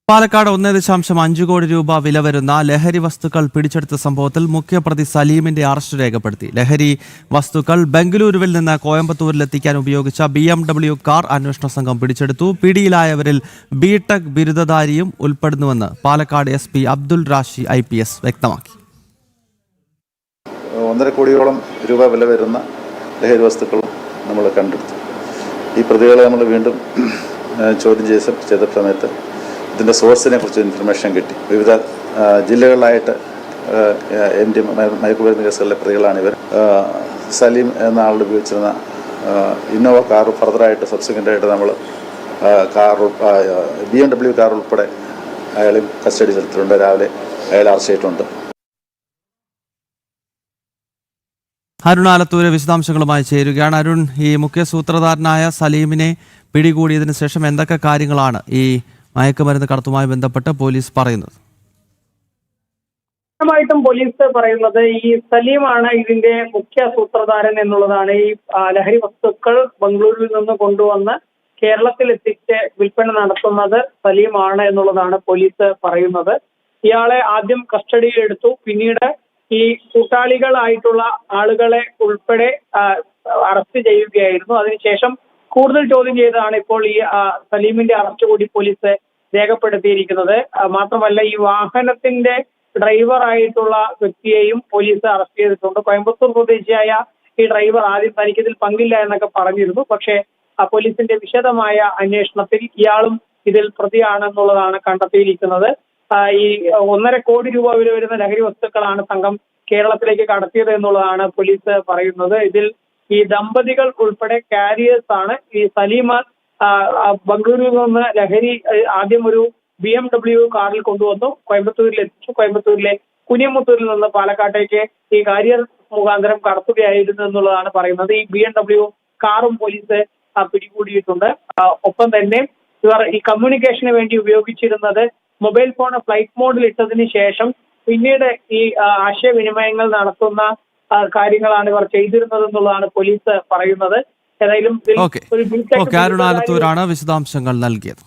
പാലക്കാട് 1.5 കോടി രൂപ വില വരുന്ന ലഹരി വസ്തുക്കൾ പിടിച്ചെടുത്ത സംഭവത്തിൽ മുഖ്യപ്രതി സലീമിന്റെ അറസ്റ്റ് രേഖപ്പെടുത്തി. ലഹരി വസ്തുക്കൾ ബംഗളൂരുവിൽ നിന്ന് കോയമ്പത്തൂരിലെത്തിക്കാൻ ഉപയോഗിച്ച BMW കാർ അന്വേഷണ സംഘം പിടിച്ചെടുത്തു. പിടിയിലായവരിൽ ബിടെക് ബിരുദധാരിയും ഉൾപ്പെടുന്നുവെന്ന് പാലക്കാട് SP അബ്ദുൾ റാഷി IPS വ്യക്തമാക്കി. 1.5 കോടിയോളം രൂപ വില വരുന്ന ലഹരി വസ്തുക്കളും നമ്മൾ കണ്ടെടുത്തു. ഈ പ്രതികളെ നമ്മൾ വീണ്ടും ചോദ്യം ചെയ്ത സമയത്ത് ഇതിൻ്റെ സോഴ്സിനെ കുറിച്ച് ഇൻഫർമേഷൻ കിട്ടി. വിവിധ ജില്ലകളിലായിട്ട് മയക്കുമരുന്ന് കേസുകളിലെ പ്രതികളാണിവർ. സലീം എന്ന ആളുടെ ഉപയോഗിച്ചിരുന്ന ഇന്നോവ കാർ ഫർദറായിട്ട് സബ്സിക്വൻ്റായിട്ട് നമ്മൾ BMW കാർ ഉൾപ്പെടെ അയാളെയും കസ്റ്റഡി എടുത്തിട്ടുണ്ട്. രാവിലെ അയാൾ അറസ്റ്റ് ചെയ്തിട്ടുണ്ട്. അരുൺ ആലത്തൂര് വിശദാംശങ്ങളുമായി ചേരുകയാണ്. അരുൺ, ഈ മുഖ്യ സൂത്രധാരനായ സലീമിനെ പിടികൂടിയതിനു ശേഷം എന്തൊക്കെ കാര്യങ്ങളാണ് ഈ മയക്കുമരുന്ന് കടത്തുമായി ബന്ധപ്പെട്ട് പോലീസ് പറയുന്നത്? ായിട്ടും പോലീസ് പറയുന്നത് ഈ സലീമാണ് ഇതിന്റെ മുഖ്യ സൂത്രധാരൻ എന്നുള്ളതാണ്. ഈ ലഹരി വസ്തുക്കൾ ബംഗളൂരുവിൽ നിന്ന് കൊണ്ടുവന്ന് കേരളത്തിൽ എത്തിച്ച് വിൽപ്പന നടത്തുന്നത് സലീമാണ് എന്നുള്ളതാണ് പോലീസ് പറയുന്നത്. ഇയാളെ ആദ്യം കസ്റ്റഡിയിലെടുത്തു. പിന്നീട് ഈ കൂട്ടാളികളായിട്ടുള്ള ആളുകളെ ഉൾപ്പെടെ അറസ്റ്റ് ചെയ്യുകയായിരുന്നു. അതിനുശേഷം കൂടുതൽ ചോദ്യം ചെയ്തതാണ് ഇപ്പോൾ ഈ സലീമിന്റെ അറസ്റ്റ് കൂടി പോലീസ് രേഖപ്പെടുത്തിയിരിക്കുന്നത്. മാത്രമല്ല, ഈ വാഹനത്തിന്റെ ഡ്രൈവറായിട്ടുള്ള വ്യക്തിയെയും പോലീസ് അറസ്റ്റ് ചെയ്തിട്ടുണ്ട്. കോയമ്പത്തൂർ സ്വദേശിയായ ഈ ഡ്രൈവർ ആദ്യം തനിക്കിതിൽ പങ്കില്ല എന്നൊക്കെ പറഞ്ഞിരുന്നു. പക്ഷേ പോലീസിന്റെ വിശദമായ അന്വേഷണത്തിൽ ഇയാളും ഇതിൽ പ്രതിയാണെന്നുള്ളതാണ് കണ്ടെത്തിയിരിക്കുന്നത്. ഈ 1.5 കോടി രൂപ വില വരുന്ന ലഹരി വസ്തുക്കളാണ് സംഘം കേരളത്തിലേക്ക് കടത്തിയത് എന്നുള്ളതാണ് പോലീസ് പറയുന്നത്. ഇതിൽ ഈ ദമ്പതികൾ ഉൾപ്പെടെ കാരിയേഴ്സ് ആണ്. ഈ സലീം ബംഗളൂരുവിൽ നിന്ന് ലഹരി ആദ്യം ഒരു BMW കാറിൽ കൊണ്ടുവന്നു കോയമ്പത്തൂരിൽ എത്തിച്ചു. കോയമ്പത്തൂരിലെ കുനിയമുത്തൂരിൽ നിന്ന് പാലക്കാട്ടേക്ക് ഈ കാരിയർ മുഖാന്തരം കടത്തുകയായിരുന്നു എന്നുള്ളതാണ് പറയുന്നത്. ഈ BMW കാറും പോലീസ് പിടികൂടിയിട്ടുണ്ട്. ഒപ്പം തന്നെ ഇവർ ഈ കമ്മ്യൂണിക്കേഷന് വേണ്ടി ഉപയോഗിച്ചിരുന്നത് മൊബൈൽ ഫോൺ ഫ്ലൈറ്റ് മോഡിൽ ഇട്ടതിന് ശേഷം പിന്നീട് ഈ ആശയവിനിമയങ്ങൾ നടത്തുന്ന കാര്യങ്ങളാണ് ഇവർ ചെയ്തിരുന്നത് എന്നുള്ളതാണ് പോലീസ് പറയുന്നത്. ഏതായാലും അരുൺ ആലത്തൂരാണ് വിശദാംശങ്ങൾ നൽകിയത്.